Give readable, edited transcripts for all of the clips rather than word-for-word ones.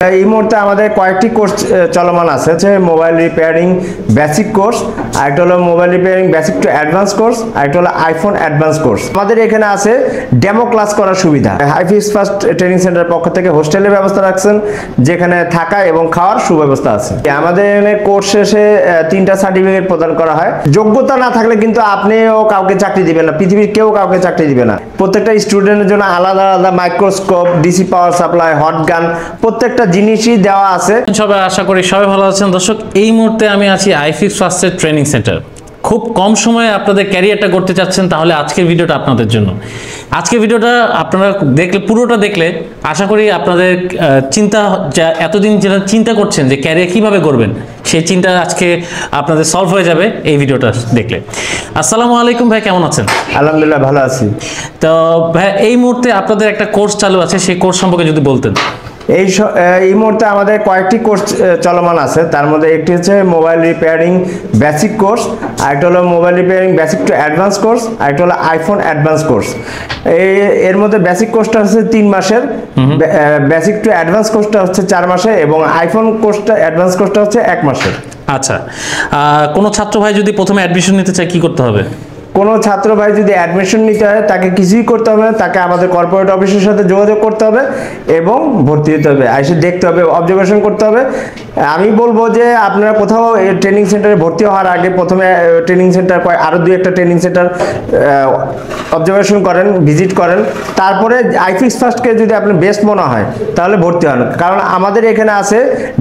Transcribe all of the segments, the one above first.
এই মুহূর্তে আমাদের কয়েকটি কোর্স চলমান আছে, মোবাইল রিপেয়ারিং বেসিক কোর্স, আরেকটা হলো mobile repairing basic to advance course, আরেকটা হলো আইফোন অ্যাডভান্স কোর্স। আমাদের এখানে আছে ডেমো ক্লাস করার সুবিধা। হাইফিক্স ফার্স্ট ট্রেনিং সেন্টারের পক্ষ থেকে হোস্টেলের ব্যবস্থা রাখছেন, যেখানে থাকা এবং খাওয়ার সুব্যবস্থা আছে। আমাদের এখানে কোর্স শেষে 3টা সার্টিফিকেট প্রদান করা হয়। যোগ্যতা না থাকলে কিন্তু আপনিও কাউকে চাকরি দিবেন না, পৃথিবীর কেউ কাউকে চাকরি দিবে না। প্রত্যেকটা স্টুডেন্টের জন্য আলাদা আলাদা microscope, DC power supply, hot gun, প্রত্যেকটা জিনিসই দেওয়া আছে। সবাই আশা করি সবাই ভালো আছেন। দর্শক, এই মুহূর্তে আমি আছি আইফিক্স ফার্স্টের ট্রেনিং সেন্টার। খুব কম সময়ে আপনাদের ক্যারিয়ারটা করতে চাচ্ছেন, তাহলে আজকের ভিডিওটা আপনাদের জন্য। আজকের ভিডিওটা আপনারা পুরোটা দেখলে আশা করি আপনাদের চিন্তা, যা এতদিন যেটা চিন্তা করছেন যে ক্যারিয়ার কিভাবে করবেন, সেই চিন্তা আজকে আপনাদের সলভ হয়ে যাবে এই ভিডিওটা দেখলে। আসসালামু আলাইকুম ভাই, কেমন আছেন? আলহামদুলিল্লাহ ভালো আছি। তো ভাই, এই মুহূর্তে আপনাদের একটা কোর্স চালু আছে, সেই কোর্স সম্পর্কে যদি বলতেন। এই মুহূর্তে আমাদের কয়েকটি কোর্স চলমান আছে, তার মধ্যে একটি হচ্ছে মোবাইল রিপেয়ারিং বেসিক কোর্স, আরেকটা হলো mobile repairing basic to advance course, আরেকটা হলো আইফোন অ্যাডভান্স কোর্স। এর মধ্যে বেসিক কোর্সটা হচ্ছে 3 মাসের, বেসিক টু অ্যাডভান্স কোর্সটা হচ্ছে 4 মাসের এবং আইফোন কোর্সটা অ্যাডভান্স কোর্সটা হচ্ছে 1 মাসের। আচ্ছা, কোনো ছাত্র ভাই যদি প্রথমে অ্যাডমিশন নিতে চায় কি করতে হবে? কোনো ছাত্র ভাই যদি অ্যাডমিশন নিতে হয়, তাকে কিছুই করতে হবে না, তাকে আমাদের কর্পোরেট অফিসের সাথে যোগাযোগ করতে হবে এবং ভর্তি হতে হবে, এসে দেখতে হবে, অবজারভেশন করতে হবে। আমি বলবো যে আপনারা কোথাও ট্রেনিং সেন্টারে ভর্তি হওয়ার আগে প্রথমে ট্রেনিং সেন্টার আরও 2-1টা ট্রেনিং সেন্টার অবজারভেশন করেন, ভিজিট করেন, তারপরে আইফিক্স ফার্স্টকে যদি আপনার বেস্ট মনে হয় তাহলে ভর্তি হন। কারণ আমাদের এখানে আছে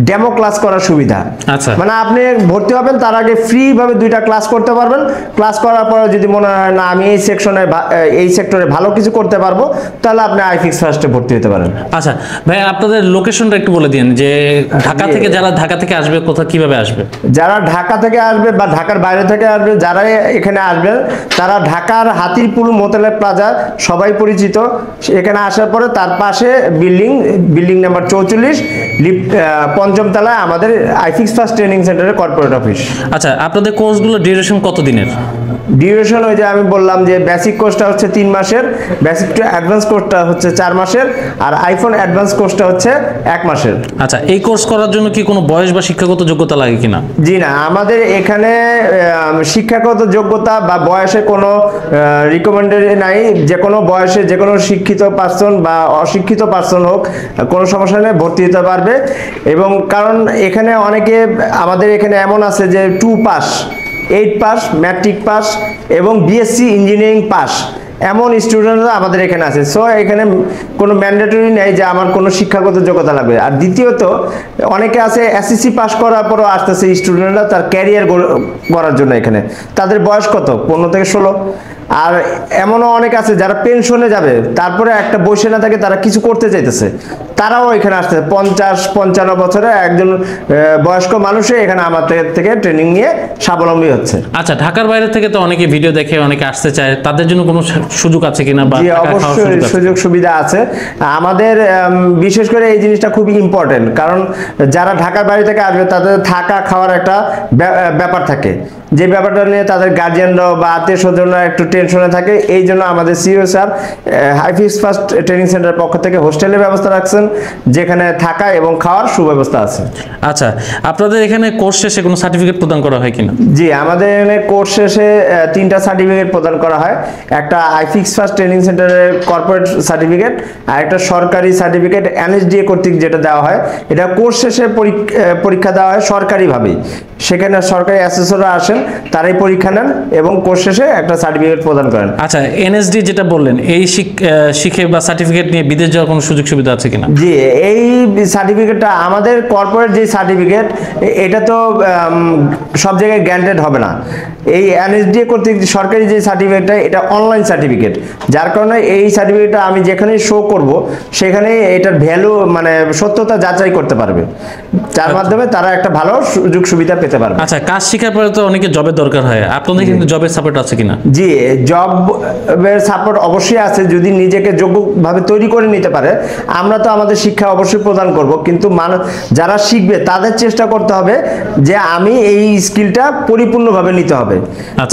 ডেমো ক্লাস করার সুবিধা। আচ্ছা, মানে আপনি ভর্তি হবেন তার আগে ফ্রিভাবে 2টা ক্লাস করতে পারবেন। ক্লাস করার পরে যদি মনে হয় না আমি এই সেক্টরে ভালো কিছু করতে পারবো, তাহলে আপনি আইফিক্স ফার্স্টে ভর্তি হতে পারেন। আচ্ছা ভাই, আপনাদের লোকেশনটা একটু বলে দিন, যে ঢাকা থেকে যারা ঢাকা থেকে আসবে কোথায় কিভাবে আসবে? যারা ঢাকা থেকে আসবে বা ঢাকার বাইরে থেকে আসবে, যারা এখানে আসবে তারা ঢাকার হাতিরপুল মোতেলা প্লাজা সবাই পরিচিত। এখানে আসার পরে তার পাশে বিল্ডিং নাম্বার 44, লিফট 5ম তলায় আমাদের আইফিক্স ফার্স্ট ট্রেনিং সেন্টারের কর্পোরেট অফিস। আচ্ছা, আপনাদের কোর্সগুলো ডিউরেশন কত দিনের? ডিউরেশন ওই যে আমি বললাম যে বেসিক কোর্সটা হচ্ছে 3 মাসের, বেসিক টু অ্যাডভান্স কোর্সটা হচ্ছে 4 মাসের, আর আইফোন অ্যাডভান্স কোর্সটা হচ্ছে 1 মাসের। আচ্ছা, এই কোর্স করার জন্য কি কোনো বয়স বা শিক্ষাগত যোগ্যতা লাগে কিনা? জি না, আমাদের এখানে শিক্ষাগত যোগ্যতা বা বয়সে কোনো রিকমেন্ডেড নাই। যে কোনো বয়সে যে কোনো শিক্ষিত পার্সন বা অশিক্ষিত পার্সন হোক, কোনো সমস্যা নেই, ভর্তি হতে পারবে। এবং কারণ এখানে অনেকে আমাদের এখানে এমন আছে যে 2 পাস, 8 পাস, ম্যাট্রিক পাস এবং বিএসসি ইঞ্জিনিয়ারিং পাস, এমন স্টুডেন্টরা আমাদের এখানে আছে। সো এখানে কোনো ম্যান্ডেটরি নেই যে আমার কোনো শিক্ষাগত যোগ্যতা লাগবে। আর দ্বিতীয়ত অনেকে আছে এসএসসি পাস করার পরও আসতেছে স্টুডেন্টরা তার ক্যারিয়ার করার জন্য। এখানে তাদের বয়স কত? 15 থেকে 16। আর এমনও অনেক আছে যারা পেনশনে যাবে, তারপরে একটা বসে না থাকে, তারা কিছু করতে চাইতেছে, তারাও এখানে আসতেছে। 50-55 বছরে একজন বয়স্ক মানুষে এখানে আমাদের থেকে ট্রেনিং নিয়ে স্বাবলম্বী হচ্ছে। আচ্ছা, ঢাকার বাইরে থেকে তো অনেকে ভিডিও দেখে অনেকে আসতে চায়, তাদের জন্য কোনো সুযোগ আছে কিনা? জি, অবশ্যই সুযোগ সুবিধা আছে আমাদের। বিশেষ করে এই জিনিসটা খুবই ইম্পর্টেন্ট, কারণ যারা ঢাকার বাইরে থেকে আসবে তাদের থাকা খাওয়ার একটা ব্যাপার থাকে, যে ব্যাপারটা নিয়ে তাদের গার্জিয়ানরা বা আত্মীয় স্বজনরা একটু টেনশনে থাকে। এই জন্য আমাদের সিইও স্যার হাইফিক্স ফার্স্ট ট্রেনিং সেন্টারের পক্ষ থেকে হোস্টেলের ব্যবস্থা রাখছেন, যেখানে থাকা এবং খাওয়ার সুব্যবস্থা আছে। আচ্ছা, আপনাদের এখানে কোর্স শেষে কোনো সার্টিফিকেট প্রদান করা হয় কিনা? জি, আমাদের এখানে কোর্স শেষে 3টা সার্টিফিকেট প্রদান করা হয়। একটা আইফিক্স ফার্স্ট ট্রেনিং সেন্টারের কর্পোরেট সার্টিফিকেট, আর একটা সরকারি সার্টিফিকেট এনএসডিএ কর্তৃক যেটা দেওয়া হয়। এটা কোর্স শেষে পরীক্ষা দেওয়া হয় সরকারিভাবেই। সেখানে সরকারি অ্যাসেসররা আসেন, তারাই পরীক্ষা নেন এবং কোর্স শেষে একটা সার্টিফিকেট প্রদান করেন। আচ্ছা, এনএসডি যেটা বললেন, এই শিখে বা সার্টিফিকেট নিয়ে বিদেশ যাওয়ার কোনো সুযোগ সুবিধা আছে কিনা? জি, এই সার্টিফিকেটটা আমাদের কর্পোরেট যে সার্টিফিকেট, এটা তো সব জায়গায় গ্যারান্টেড হবে না। এই এনএসডিএ কর্তৃক সরকারি যে সার্টিফিকেটটা, এটা অনলাইন সার্টিফিকেট, যার কারণে এই সার্টিফিকেটটা আমি যেখানেই শো করব সেখানে এটার ভ্যালু মানে সত্যতা যাচাই করতে পারবে, যার মাধ্যমে তারা একটা ভালো সুযোগ সুবিধা পেতে পারবে। আচ্ছা, কাজ শেখার পরে তো অনেকে অনেকে জবের দরকার হয়, আপনাদের কিন্তু জবের সাপোর্ট আছে কিনা? জি, জবের সাপোর্ট অবশ্যই আছে, যদি নিজেকে যোগ্যভাবে তৈরি করে নিতে পারে। আমরা তো আমাদের শিক্ষা অবশ্যই প্রদান করব, কিন্তু যারা শিখবে তাদের চেষ্টা করতে হবে যে আমি এই স্কিলটা পরিপূর্ণভাবে নিতে হবে,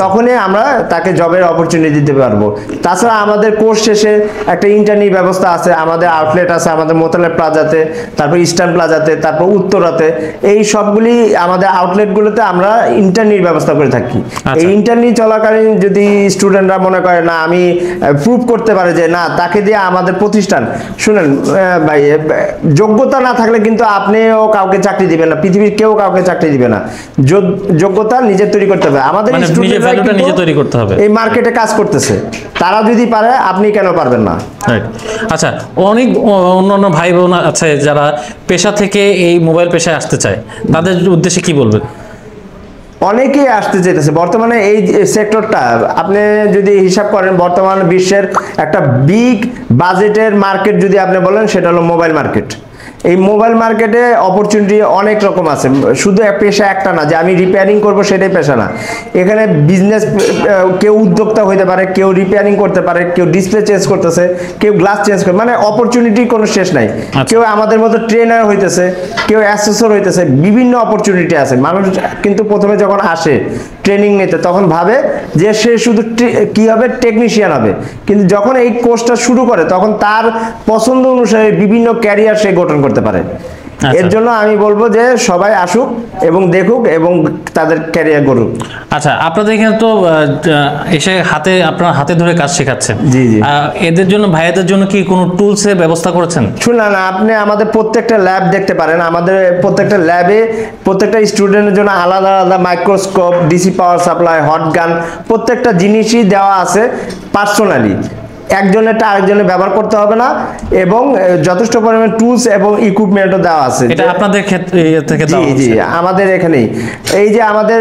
তখনই আমরা তাকে জবের অপরচুনিটি দিতে পারবো। তাছাড়া আমাদের কোর্স শেষে একটা ইন্টার্নি ব্যবস্থা আছে, আমাদের আউটলেট আছে আমাদের মোতালেব প্লাজাতে, তারপর ইস্টার্ন প্লাজাতে, তারপর উত্তরাতে। এই সবগুলি আমাদের আউটলেটগুলোতে আমরা ইন্টার্নির ব্যবস্থা করে থাকি। এই ইন্টার্নি চলাকালীন যদি স্টুডেন্টরা মনে করে না, আমি প্রুভ করতে পারে যে না, তাকে দিয়ে আমাদের প্রতিষ্ঠান, শুনেন ভাই, যোগ্যতা না থাকলে কিন্তু আপনিও কাউকে চাকরি দিবেন না, পৃথিবীর কেউ কাউকে চাকরি দিবে না। যোগ্যতা নিজে তৈরি করতে হবে। আমাদের স্টুডেন্টরা নিজে তৈরি করতে হবে, এই মার্কেটে কাজ করতেছে, তারা যদি পারে আপনি কেন পারবেন না? আচ্ছা, অনেক অন্যান্য ভাই বোন আছে যারা পেশা থেকে এই মোবাইল পেশায় আসতে চায়, তাদের উদ্দেশ্যে কি বলবেন? অনেকেই আসতে চাইতেছে বর্তমানে এই সেক্টরটা। আপনি যদি হিসাব করেন, বর্তমান বিশ্বের একটা বিগ বাজেটের মার্কেট যদি আপনি বলেন, সেটা হলো মোবাইল মার্কেট। এই মোবাইল মার্কেটে অপরচুনিটি অনেক রকম আছে, শুধু পেশা একটা না যে আমি রিপেয়ারিং করব সেটাই পেশা না। এখানে বিজনেস, কেউ উদ্যোক্তা হইতে পারে, কেউ রিপেয়ারিং করতে পারে, কেউ ডিসপ্লে চেঞ্জ করতেছে, কেউ গ্লাস চেঞ্জ করে, মানে অপরচুনিটির কোনো শেষ নাই। কেউ আমাদের মতো ট্রেনার হইতেছে, কেউ অ্যাসেসর হইতেছে, বিভিন্ন অপরচুনিটি আছে। মানুষ কিন্তু প্রথমে যখন আসে ট্রেনিং নিতে, তখন ভাবে যে সে শুধু কি হবে, টেকনিশিয়ান হবে, কিন্তু যখন এই কোর্সটা শুরু করে তখন তার পছন্দ অনুসারে বিভিন্ন ক্যারিয়ার সে গঠন করতে পারে। এর জন্য আমি বলবো যে সবাই আসুক এবং দেখুক এবং তাদের ক্যারিয়ার গড়ুক। আচ্ছা, আপনাদের এখানে তো এসে আপনারা হাতে ধরে কাজ শেখাচ্ছেন। জি জি। এদের জন্য, ভাইয়াদের জন্য কি কোনো টুলস এর ব্যবস্থা করেছেন? শুনুন, আপনি আমাদের প্রত্যেকটা ল্যাব দেখতে পারেন। আমাদের প্রত্যেকটা ল্যাবে প্রত্যেকটা স্টুডেন্টের জন্য আলাদা আলাদা microscope, DC power supply, hot gun, প্রত্যেকটা জিনিসই দেওয়া আছে পার্সোনালি। একজনেরটা আরেকজনের ব্যবহার করতে হবে না, এবং যথেষ্ট পরিমাণে টুলস এবং ইকুইপমেন্টও দেওয়া আছে। এটা আপনাদের ক্ষেত্রে থেকে জি জি, আমাদের এখানেই। এই যে আমাদের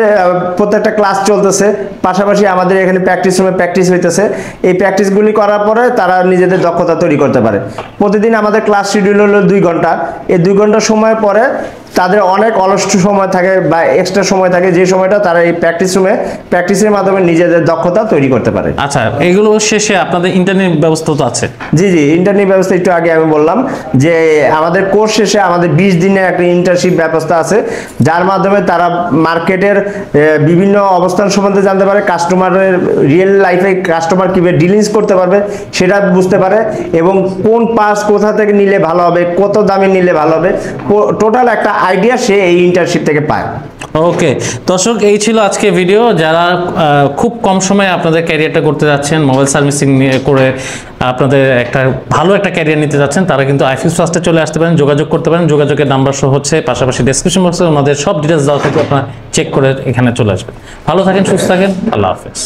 প্রত্যেকটা ক্লাস চলতেছে, পাশাপাশি আমাদের এখানে প্র্যাকটিস রুমে প্র্যাকটিস হইতেছে। এই প্র্যাকটিসগুলি করার পরে তারা নিজেদের দক্ষতা তৈরি করতে পারে। প্রতিদিন আমাদের ক্লাস শিডিউল হলো 2 ঘন্টা। এই 2 ঘন্টা সময় পরে তাদের অনেক অলস সময় থাকে বা এক্সট্রা সময় থাকে, যে সময়টা তারা এই প্র্যাকটিস রুমে প্র্যাকটিসের মাধ্যমে নিজেদের দক্ষতা তৈরি করতে পারে। আচ্ছা, এগুলো শেষে আপনাদের ইন্টারনেট ব্যবস্থা তো আছে? জি জি, ইন্টারনেট ব্যবস্থা একটু আগে আমি বললাম যে আমাদের কোর্স শেষে আমাদের 20 দিনের একটা ইন্টার্নশিপ ব্যবস্থা আছে, যার মাধ্যমে তারা মার্কেটের বিভিন্ন অবস্থান সম্বন্ধে জানতে পারে, কাস্টমারের রিয়েল লাইফে কাস্টমার কীভাবে ডিলিংস করতে পারবে সেটা বুঝতে পারে, এবং কোন পাস কোথা থেকে নিলে ভালো হবে, কত দামে নিলে ভালো হবে, টোটাল একটা আইডিয়া সে এই ইন্টার্নশিপ থেকে পায়। ওকে দর্শক, এই ছিল আজকে ভিডিও। যারা খুব কম সময়ে আপনাদের ক্যারিয়ারটা করতে যাচ্ছেন, মোবাইল সার্ভিসিং নিয়ে করে আপনাদের একটা ভালো একটা ক্যারিয়ার নিতে যাচ্ছেন, তারা কিন্তু আইফিক্স ফার্স্টে চলে আসতে পারেন, যোগাযোগ করতে পারেন। যোগাযোগের নাম্বার সহ হচ্ছে, পাশাপাশি ডেসক্রিপশন বক্সে ওনাদের সব ডিটেলস দেওয়া থাকবে, আপনারা চেক করে এখানে চলে আসবেন। ভালো থাকেন, সুস্থ থাকেন, আল্লাহ হাফেজ।